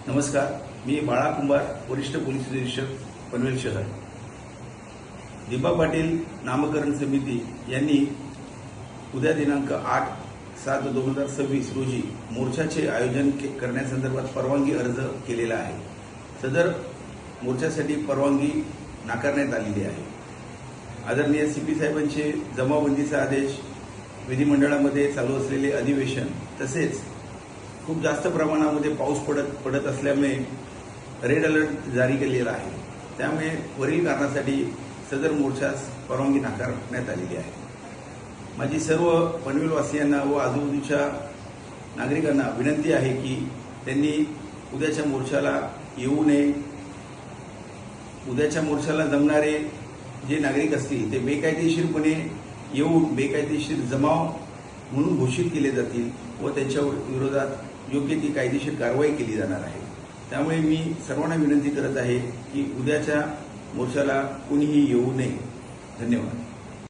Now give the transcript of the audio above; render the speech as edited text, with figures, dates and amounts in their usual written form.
नमस्कार, मी बाळा कुंभार, वरिष्ठ पोलीस निरीक्षक, पनवेल शहर. दीपा पाटील नामकरण समिती यांनी उद्या दिनांक 8/7/2026 रोजी मोर्चाचे आयोजन करण्यासंदर्भात परवानगी अर्ज केलेला आहे. सदर मोर्चासाठी परवानगी नाकारण्यात आलेली आहे. आदरणीय सीपी साहेबांचे जमावबंदीचा आदेश, विधिमंडळामध्ये चालू असलेले अधिवेशन, तसेच खूप जास्त प्रमाणामध्ये पाऊस पडत असल्यामुळे रेड अलर्ट जारी केलेला आहे. त्यामुळे वरील कारणासाठी सदर मोर्चास परवानगी नाकारण्यात आलेली आहे. माझी सर्व पनवेलवासियांना व आजूबाजूच्या नागरिकांना विनंती आहे की त्यांनी उद्याच्या मोर्चाला येऊ नये. उद्याच्या मोर्चाला जमणारे जे नागरिक असतील ते बेकायदेशीरपणे येऊन बेकायदेशीर जमाव म्हणून घोषित केले जातील व त्यांच्या विरोधात योग्य ती कायदेशीर कारवाई केली जाणार आहे. त्यामुळे मी सर्वांना विनंती करत आहे की उद्याच्या मोर्चाला कुणीही येऊ नये. धन्यवाद.